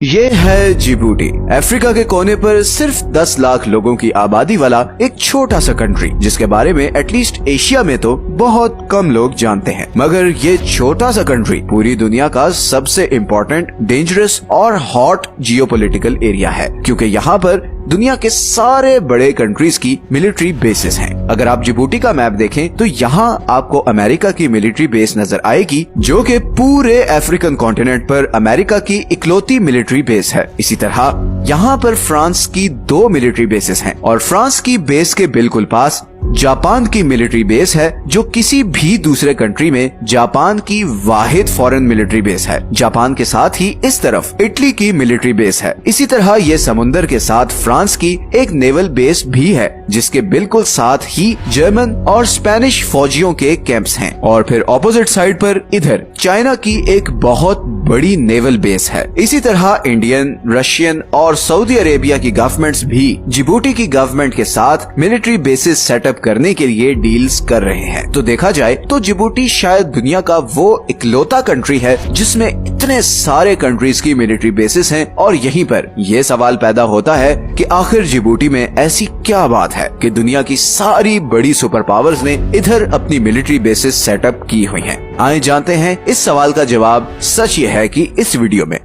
ये है Djibouti. Africa के कोने पर सिर्फ 10 लाख लोगों की आबादी वाला एक छोटा सा कंट्री, जिसके बारे में एटलीस्ट एशिया में तो बहुत कम लोग जानते हैं। मगर ये छोटा सा कंट्री पूरी दुनिया का सबसे इम्पोर्टेंट, डेंजरस और हॉट जियोपॉलिटिकल एरिया है, क्योंकि यहाँ पर दुनिया के सारे बड़े कंट्रीज की मिलिट्री बेसेस हैं। अगर आप जिबूटी का मैप देखें तो यहाँ आपको अमेरिका की मिलिट्री बेस नजर आएगी, जो कि पूरे अफ्रीकन कॉन्टिनेंट पर अमेरिका की इकलौती मिलिट्री बेस है। इसी तरह यहाँ पर फ्रांस की 2 मिलिट्री बेसेस हैं और फ्रांस की बेस के बिल्कुल पास जापान की मिलिट्री बेस है, जो किसी भी दूसरे कंट्री में जापान की वाहिद फॉरेन मिलिट्री बेस है। जापान के साथ ही इस तरफ इटली की मिलिट्री बेस है। इसी तरह ये समुंदर के साथ फ्रांस की एक नेवल बेस भी है, जिसके बिल्कुल साथ ही जर्मन और स्पेनिश फौजियों के कैंप्स हैं। और फिर ऑपोजिट साइड पर इधर चाइना की एक बहुत बड़ी नेवल बेस है। इसी तरह इंडियन, रशियन और सऊदी अरेबिया की गवर्नमेंट्स भी जिबूटी की गवर्नमेंट के साथ मिलिट्री बेसिस सेटअप करने के लिए डील्स कर रहे हैं। तो देखा जाए तो जिबूटी शायद दुनिया का वो इकलौता कंट्री है जिसमें इतने सारे कंट्रीज की मिलिट्री बेसिस हैं। और यहीं पर ये सवाल पैदा होता है कि आखिर जिबूटी में ऐसी क्या बात है कि दुनिया की सारी बड़ी सुपर पावर्स ने इधर अपनी मिलिट्री बेसिस सेटअप की हुई हैं। आइए जानते हैं इस सवाल का जवाब। सच ये है कि इस वीडियो में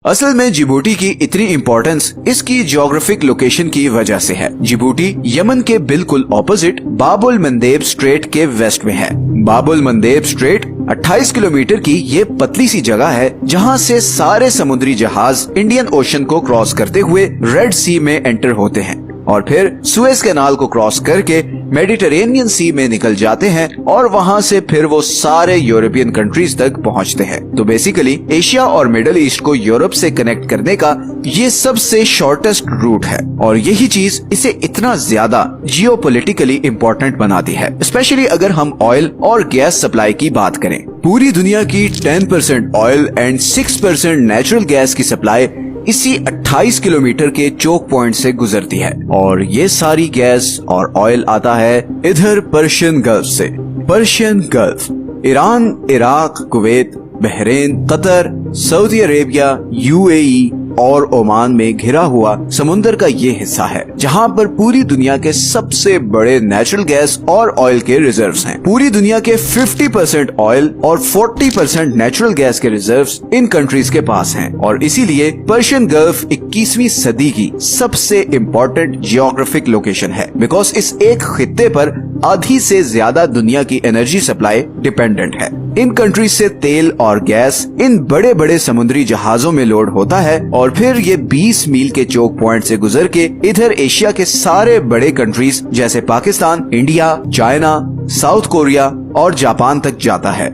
असल में जिबूटी की इतनी इम्पोर्टेंस इसकी ज्योग्राफिक लोकेशन की वजह से है। जिबूटी यमन के बिल्कुल ऑपोजिट बाबुल मंदेब स्ट्रेट के वेस्ट में है। बाबुल मंदेब स्ट्रेट 28 किलोमीटर की ये पतली सी जगह है, जहां से सारे समुद्री जहाज इंडियन ओशन को क्रॉस करते हुए रेड सी में एंटर होते हैं और फिर सुएज कैनाल को क्रॉस करके मेडिटेरेनियन सी में निकल जाते हैं और वहां से फिर वो सारे यूरोपियन कंट्रीज तक पहुंचते हैं। तो बेसिकली एशिया और मिडिल ईस्ट को यूरोप से कनेक्ट करने का ये सबसे शॉर्टेस्ट रूट है और यही चीज इसे इतना ज्यादा जियोपॉलिटिकली इम्पोर्टेंट बनाती है, स्पेशली अगर हम ऑयल और गैस सप्लाई की बात करें। पूरी दुनिया की 10% ऑयल एंड 6% नेचुरल गैस की सप्लाई इसी 28 किलोमीटर के चोक पॉइंट से गुजरती है और ये सारी गैस और ऑयल आता है इधर पर्शियन गल्फ से। Persian gulf Iran, Iraq, Kuwait, Bahrain, Qatar, Saudi Arabia, UAE और ओमान में घिरा हुआ समुंदर का ये हिस्सा है, जहां पर पूरी दुनिया के सबसे बड़े नेचुरल गैस और ऑयल के रिजर्व्स हैं। पूरी दुनिया के 50% ऑयल और 40% नेचुरल गैस के रिजर्व्स इन कंट्रीज के पास हैं और इसीलिए पर्शियन गल्फ 21वीं सदी की सबसे इम्पोर्टेंट जियोग्राफिक लोकेशन है, बिकॉज इस एक खित्ते पर आधी से ज्यादा दुनिया की एनर्जी सप्लाई डिपेंडेंट है। इन कंट्रीज से तेल और गैस इन बड़े बड़े समुद्री जहाजों में लोड होता है और फिर ये 20 मील के चोक पॉइंट से गुजर के इधर एशिया के सारे बड़े कंट्रीज जैसे Pakistan, India, China, south Korea और जापान तक जाता है।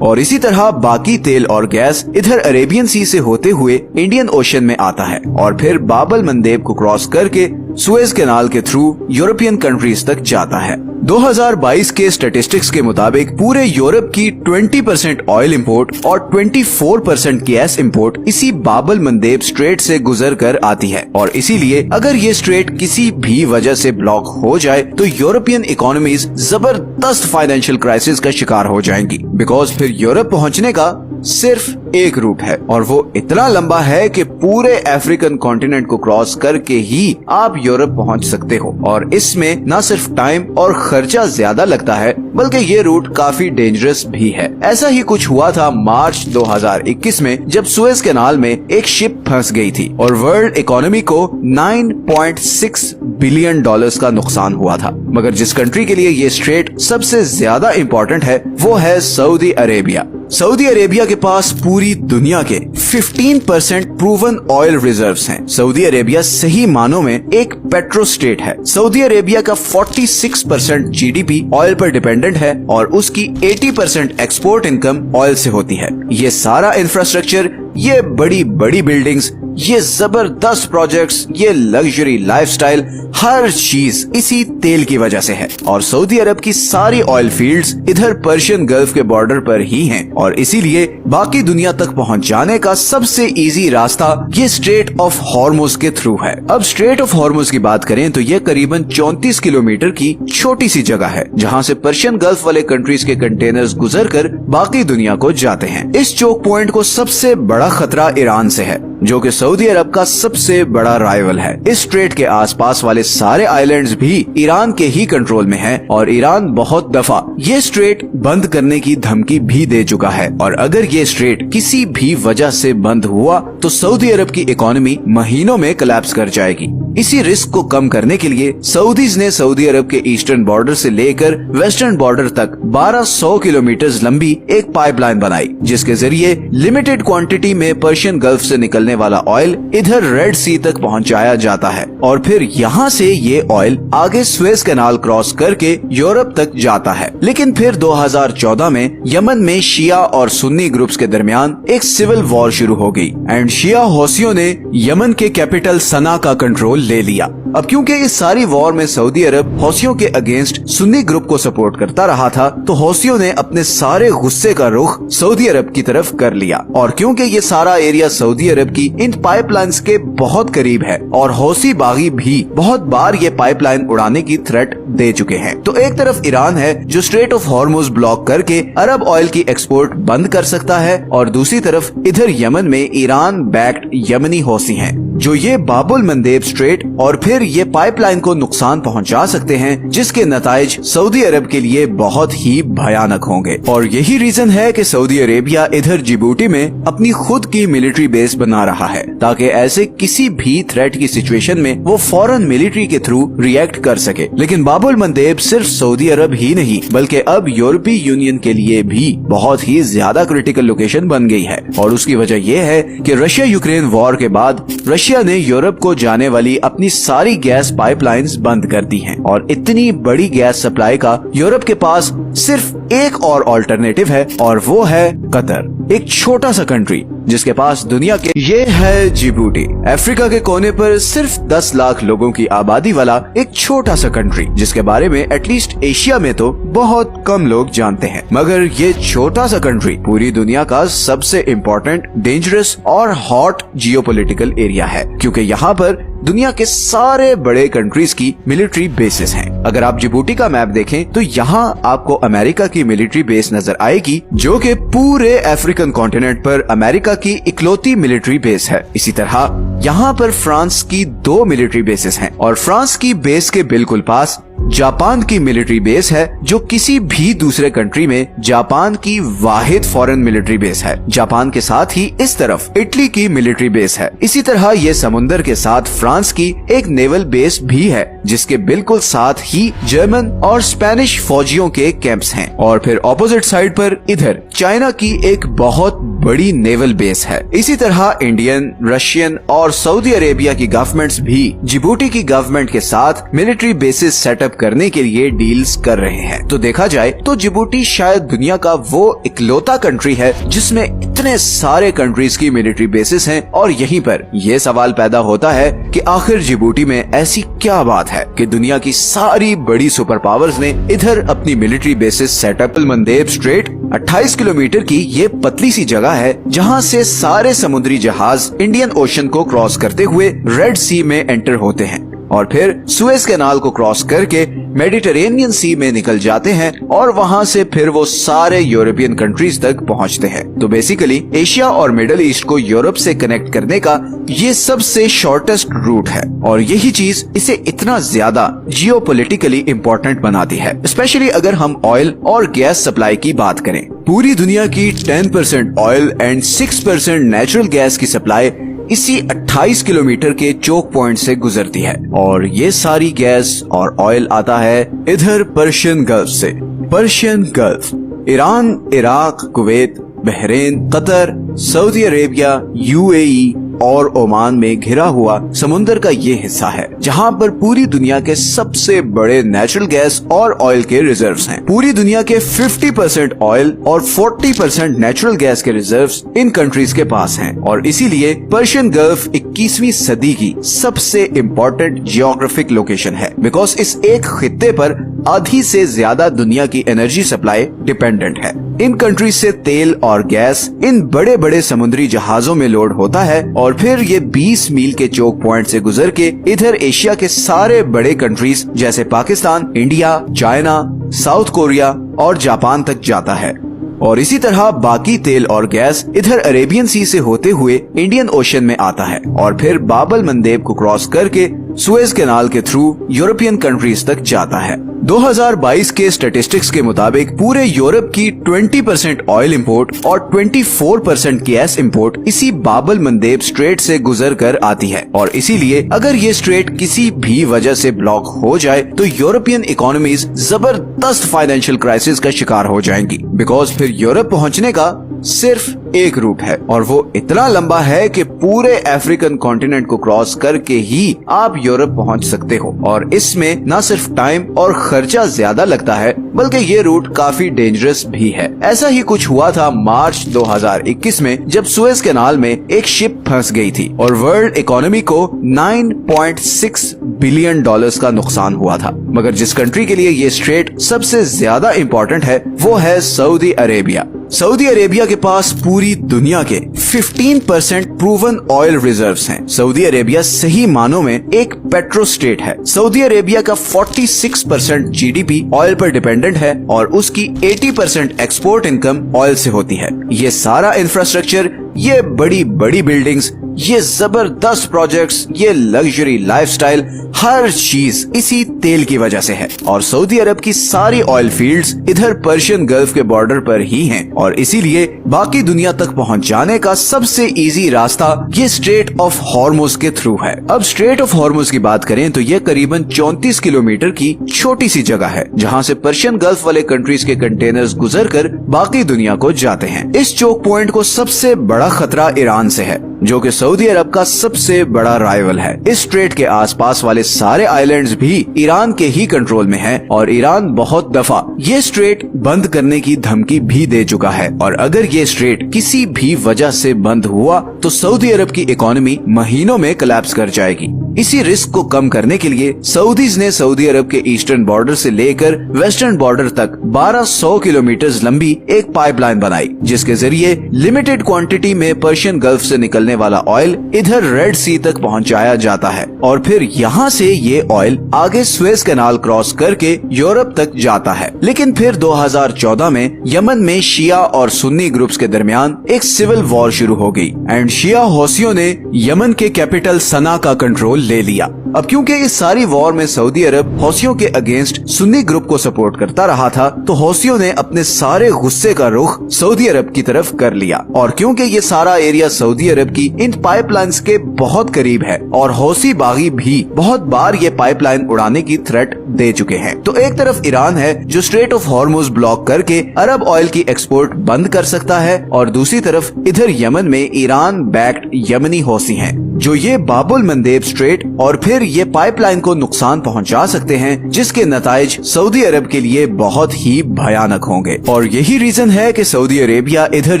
और इसी तरह बाकी तेल और गैस इधर अरेबियन सी से होते हुए इंडियन ओशन में आता है और फिर बाबल मंदेब को क्रॉस करके सुएज कैनाल के थ्रू यूरोपियन कंट्रीज तक जाता है। 2022 के स्टैटिस्टिक्स के मुताबिक पूरे यूरोप की 20% ऑयल इंपोर्ट और 24% गैस इंपोर्ट इसी बाबल मंदेब स्ट्रेट से गुजर कर आती है और इसीलिए अगर ये स्ट्रेट किसी भी वजह से ब्लॉक हो जाए तो यूरोपियन इकोनॉमीज जबरदस्त फाइनेंशियल क्राइसिस का शिकार हो जाएंगी, बिकॉज फिर यूरोप पहुंचने का सिर्फ एक रूट है और वो इतना लंबा है कि पूरे अफ्रीकन कॉन्टिनेंट को क्रॉस करके ही आप यूरोप पहुंच सकते हो और इसमें न सिर्फ टाइम और खर्चा ज्यादा लगता है, बल्कि ये रूट काफी डेंजरस भी है। ऐसा ही कुछ हुआ था मार्च 2021 में, जब सुएज कैनाल में एक शिप फंस गई थी और वर्ल्ड इकोनॉमी को 9.6 बिलियन डॉलर्स का नुकसान हुआ था। मगर जिस कंट्री के लिए ये स्ट्रेट सबसे ज्यादा इम्पोर्टेंट है वो है सऊदी अरेबिया। सऊदी अरेबिया के पास पूरी दुनिया के 15% प्रूवन ऑयल रिजर्व्स हैं। सऊदी अरेबिया सही मानों में एक पेट्रो स्टेट है। सऊदी अरेबिया का 46% जीडीपी ऑयल पर डिपेंडेंट है और उसकी 80% एक्सपोर्ट इनकम ऑयल से होती है। ये सारा इंफ्रास्ट्रक्चर, ये बड़ी बड़ी बिल्डिंग्स, ये जबरदस्त प्रोजेक्ट्स, ये लग्जरी लाइफस्टाइल, हर चीज इसी तेल की वजह से है। और सऊदी अरब की सारी ऑयल फील्ड्स इधर पर्शियन गल्फ के बॉर्डर पर ही हैं और इसीलिए बाकी दुनिया तक पहुंच जाने का सबसे इजी रास्ता ये स्ट्रेट ऑफ हॉर्मुज के थ्रू है। अब स्ट्रेट ऑफ हॉर्मुज की बात करें तो ये करीबन 34 किलोमीटर की छोटी सी जगह है जहां से पर्शियन गल्फ वाले कंट्रीज के कंटेनर्स गुजरकर बाकी दुनिया को जाते हैं। इस चोक पॉइंट को सबसे बड़ा खतरा ईरान से है, जो कि सऊदी अरब का सबसे बड़ा राइवल है। इस स्ट्रेट के आसपास वाले सारे आइलैंड्स भी ईरान के ही कंट्रोल में हैं और ईरान बहुत दफा ये स्ट्रेट बंद करने की धमकी भी दे चुका है। और अगर ये स्ट्रेट किसी भी वजह से बंद हुआ तो सऊदी अरब की इकोनॉमी महीनों में कोलैप्स कर जाएगी। इसी रिस्क को कम करने के लिए सऊदीज ने सऊदी अरब के ईस्टर्न बॉर्डर से लेकर वेस्टर्न बॉर्डर तक 1200 किलोमीटर लंबी एक पाइपलाइन बनाई, जिसके जरिए लिमिटेड क्वांटिटी में पर्शियन गल्फ से निकलने वाला ऑयल इधर रेड सी तक पहुंचाया जाता है और फिर यहाँ से ये ऑयल आगे स्वेज कैनाल क्रॉस करके यूरोप तक जाता है। लेकिन फिर 2014 में यमन में शिया और सुन्नी ग्रुप्स के दरमियान एक सिविल वॉर शुरू हो गई एंड शिया हौसियों ने यमन के कैपिटल सना का कंट्रोल ले लिया। अब क्योंकि इस सारी वॉर में सऊदी अरब हौसियों के अगेंस्ट सुन्नी ग्रुप को सपोर्ट करता रहा था, तो हौसियों ने अपने सारे गुस्से का रुख सऊदी अरब की तरफ कर लिया। और क्योंकि ये सारा एरिया सऊदी अरब की इन पाइपलाइंस के बहुत करीब है और हौसी बागी भी बहुत बार ये पाइपलाइन उड़ाने की थ्रेट दे चुके हैं, तो एक तरफ ईरान है जो स्ट्रेट ऑफ हॉर्मुज ब्लॉक करके अरब ऑयल की एक्सपोर्ट बंद कर सकता है और दूसरी तरफ इधर यमन में ईरान बैक्ड यमनी हौसी हैं जो ये बाबुल मंदेब स्ट्रेट और फिर ये पाइपलाइन को नुकसान पहुंचा सकते हैं, जिसके नताइज सऊदी अरब के लिए बहुत ही भयानक होंगे। और यही रीजन है कि सऊदी अरेबिया इधर जिबूटी में अपनी खुद की मिलिट्री बेस बना रहा है ताकि ऐसे किसी भी थ्रेट की सिचुएशन में वो फौरन मिलिट्री के थ्रू रिएक्ट कर सके। लेकिन बाबुल मंदेब सिर्फ सऊदी अरब ही नहीं बल्कि अब यूरोपीय यूनियन के लिए भी बहुत ही ज्यादा क्रिटिकल लोकेशन बन गई है। और उसकी वजह यह है कि रशिया यूक्रेन वॉर के बाद रशिया ने यूरोप को जाने वाली अपनी सारी गैस पाइपलाइंस बंद कर दी हैं और इतनी बड़ी गैस सप्लाई का यूरोप के पास सिर्फ एक और अल्टरनेटिव है और वो है कतर, एक छोटा सा कंट्री जिसके पास दुनिया के ये है जिबूटी, अफ्रीका के कोने पर सिर्फ 10 लाख लोगों की आबादी वाला एक छोटा सा कंट्री जिसके बारे में एटलीस्ट एशिया में तो बहुत कम लोग जानते हैं। मगर ये छोटा सा कंट्री पूरी दुनिया का सबसे इम्पोर्टेंट, डेंजरस और हॉट जियोपॉलिटिकल एरिया है, क्योंकि यहाँ पर दुनिया के सारे बड़े कंट्रीज की मिलिट्री बेसेस हैं। अगर आप जिबूटी का मैप देखें तो यहाँ आपको अमेरिका की मिलिट्री बेस नजर आएगी, जो कि पूरे अफ्रीकन कॉन्टिनेंट पर अमेरिका की इकलौती मिलिट्री बेस है। इसी तरह यहाँ पर फ्रांस की 2 मिलिट्री बेसेस हैं और फ्रांस की बेस के बिल्कुल पास जापान की मिलिट्री बेस है, जो किसी भी दूसरे कंट्री में जापान की वाहिद फॉरेन मिलिट्री बेस है। जापान के साथ ही इस तरफ इटली की मिलिट्री बेस है। इसी तरह ये समुंदर के साथ फ्रांस की एक नेवल बेस भी है, जिसके बिल्कुल साथ ही जर्मन और स्पेनिश फौजियों के कैंप्स हैं। और फिर ऑपोजिट साइड पर इधर चाइना की एक बहुत बड़ी नेवल बेस है। इसी तरह इंडियन, रशियन और सऊदी अरेबिया की गवर्नमेंट्स भी जिबूटी की गवर्नमेंट के साथ मिलिट्री बेसिस सेटअप करने के लिए डील्स कर रहे हैं। तो देखा जाए तो जिबूटी शायद दुनिया का वो इकलौता कंट्री है जिसमें इतने सारे कंट्रीज की मिलिट्री बेसिस हैं। और यहीं पर यह सवाल पैदा होता है कि आखिर जिबूटी में ऐसी क्या बात है कि दुनिया की सारी बड़ी सुपर पावर्स ने इधर अपनी military bases setup. Mandeb strait 28 kilometre की ये पतली सी जगह है जहां से सारे समुद्री जहाज इंडियन ओशन को क्रॉस करते हुए रेड सी में एंटर होते हैं और फिर सुएज कैनाल को क्रॉस करके मेडिटेरेनियन सी में निकल जाते हैं और वहां से फिर वो सारे यूरोपियन कंट्रीज तक पहुंचते हैं। तो बेसिकली एशिया और मिडिल ईस्ट को यूरोप से कनेक्ट करने का ये सबसे शॉर्टेस्ट रूट है और यही चीज इसे इतना ज्यादा जियोपॉलिटिकली इम्पोर्टेंट बनाती है, स्पेशली अगर हम ऑयल और गैस सप्लाई की बात करें। पूरी दुनिया की 10% ऑयल एंड 6% नेचुरल गैस की सप्लाई इसी 28 किलोमीटर के चोक पॉइंट से गुजरती है और ये सारी गैस और ऑयल आता है इधर पर्शियन गल्फ से। Persian gulf Iran, Iraq, Kuwait, Bahrain, Qatar, Saudi Arabia, UAE और ओमान में घिरा हुआ समुंदर का ये हिस्सा है जहां पर पूरी दुनिया के सबसे बड़े नेचुरल गैस और ऑयल के रिजर्व्स हैं। पूरी दुनिया के 50% ऑयल और 40% नेचुरल गैस के रिजर्व्स इन कंट्रीज के पास हैं और इसीलिए पर्शियन गल्फ 21वीं सदी की सबसे इम्पोर्टेंट जियोग्राफिक लोकेशन है, बिकॉज इस एक खित्ते पर आधी से ज्यादा दुनिया की एनर्जी सप्लाई डिपेंडेंट है। इन कंट्रीज से तेल और गैस इन बड़े बड़े समुद्री जहाजों में लोड होता है और फिर ये 20 मील के चोक पॉइंट से गुजर के इधर एशिया के सारे बड़े कंट्रीज जैसे Pakistan, India, China, south Korea और जापान तक जाता है। और इसी तरह बाकी तेल और गैस इधर अरेबियन सी से होते हुए इंडियन ओशन में आता है और फिर बाबल मंदेब को क्रॉस करके सुएज कैनाल के थ्रू यूरोपियन कंट्रीज तक जाता है। 2022 के स्टैटिस्टिक्स के मुताबिक पूरे यूरोप की 20% ऑयल इंपोर्ट और 24% गैस इंपोर्ट इसी बाबल मंदेब स्ट्रेट से गुजर कर आती है और इसीलिए अगर ये स्ट्रेट किसी भी वजह से ब्लॉक हो जाए तो यूरोपियन इकोनॉमीज जबरदस्त फाइनेंशियल क्राइसिस का शिकार हो जाएंगी। बिकॉज फिर यूरोप पहुंचने का सिर्फ एक रूट है और वो इतना लंबा है कि पूरे अफ्रीकन कॉन्टिनेंट को क्रॉस करके ही आप यूरोप पहुंच सकते हो और इसमें न सिर्फ टाइम और खर्चा ज्यादा लगता है बल्कि ये रूट काफी डेंजरस भी है। ऐसा ही कुछ हुआ था मार्च 2021 में जब सुएज कैनाल में एक शिप फंस गई थी और वर्ल्ड इकोनॉमी को 9.6 बिलियन डॉलर्स का नुकसान हुआ था। मगर जिस कंट्री के लिए ये स्ट्रेट सबसे ज्यादा इम्पोर्टेंट है वो है सऊदी अरेबिया। सऊदी अरेबिया के पास पूरी दुनिया के 15% प्रूवन ऑयल रिजर्व्स हैं। सऊदी अरेबिया सही मानों में एक पेट्रो स्टेट है। सऊदी अरेबिया का 46% जीडीपी ऑयल पर डिपेंडेंट है और उसकी 80% एक्सपोर्ट इनकम ऑयल से होती है। ये सारा इंफ्रास्ट्रक्चर, ये बड़ी बड़ी बिल्डिंग्स, ये जबरदस्त प्रोजेक्ट्स, ये लग्जरी लाइफस्टाइल, हर चीज इसी तेल की वजह से है। और सऊदी अरब की सारी ऑयल फील्ड्स इधर पर्शियन गल्फ के बॉर्डर पर ही हैं और इसीलिए बाकी दुनिया तक पहुंच जाने का सबसे इजी रास्ता ये स्ट्रेट ऑफ हॉर्मुज के थ्रू है। अब स्ट्रेट ऑफ हॉर्मुज की बात करें तो ये करीबन 34 किलोमीटर की छोटी सी जगह है जहां से पर्शियन गल्फ वाले कंट्रीज के कंटेनर्स गुजर कर बाकी दुनिया को जाते हैं। इस चोक पॉइंट को सबसे बड़ा खतरा ईरान से है जो कि सऊदी अरब का सबसे बड़ा राइवल है। इस स्ट्रेट के आसपास वाले सारे आइलैंड्स भी ईरान के ही कंट्रोल में हैं और ईरान बहुत दफा ये स्ट्रेट बंद करने की धमकी भी दे चुका है और अगर ये स्ट्रेट किसी भी वजह से बंद हुआ तो सऊदी अरब की इकोनॉमी महीनों में कोलैप्स कर जाएगी। इसी रिस्क को कम करने के लिए सऊदीज ने सऊदी अरब के ईस्टर्न बॉर्डर से लेकर वेस्टर्न बॉर्डर तक 1200 किलोमीटर लंबी एक पाइपलाइन बनाई जिसके जरिए लिमिटेड क्वांटिटी में पर्शियन गल्फ से निकलने वाला ऑयल इधर रेड सी तक पहुंचाया जाता है और फिर यहाँ से ये ऑयल आगे सुएज कैनाल क्रॉस करके यूरोप तक जाता है। लेकिन फिर 2014 में यमन में शिया और सुन्नी ग्रुप्स के दरमियान एक सिविल वॉर शुरू हो गई एंड शिया हौसियों ने यमन के कैपिटल सना का कंट्रोल ले लिया। अब क्योंकि इस सारी वॉर में सऊदी अरब हौसियों के अगेंस्ट सुन्नी ग्रुप को सपोर्ट करता रहा था तो हौसियों ने अपने सारे गुस्से का रुख सऊदी अरब की तरफ कर लिया और क्योंकि ये सारा एरिया सऊदी अरब की इन पाइपलाइंस के बहुत करीब है और हौसी बागी भी बहुत बार ये पाइपलाइन उड़ाने की थ्रेट दे चुके हैं। तो एक तरफ ईरान है जो स्ट्रेट ऑफ हॉर्मुज ब्लॉक करके अरब ऑयल की एक्सपोर्ट बंद कर सकता है और दूसरी तरफ इधर यमन में ईरान बैक्ड यमनी हौसी हैं जो ये बाबुल मंदेब स्ट्रेट और फिर ये पाइपलाइन को नुकसान पहुंचा सकते हैं जिसके नताइज सऊदी अरब के लिए बहुत ही भयानक होंगे। और यही रीजन है कि सऊदी अरेबिया इधर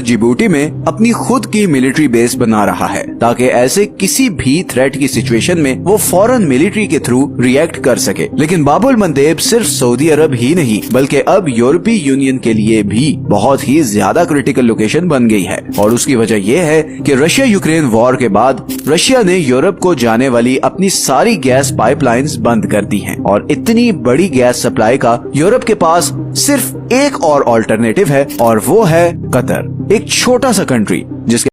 जिबूटी में अपनी खुद की मिलिट्री बेस बना रहा है ताकि ऐसे किसी भी थ्रेट की सिचुएशन में वो फौरन मिलिट्री के थ्रू रिएक्ट कर सके। लेकिन बाबुल मंदेब सिर्फ सऊदी अरब ही नहीं बल्कि अब यूरोपीय यूनियन के लिए भी बहुत ही ज्यादा क्रिटिकल लोकेशन बन गई है और उसकी वजह यह है कि रशिया यूक्रेन वॉर के बाद रशिया ने यूरोप को जाने वाली अपनी सारी गैस पाइपलाइंस बंद कर दी हैं और इतनी बड़ी गैस सप्लाई का यूरोप के पास सिर्फ एक और ऑल्टरनेटिव है और वो है कतर, एक छोटा सा कंट्री जिसके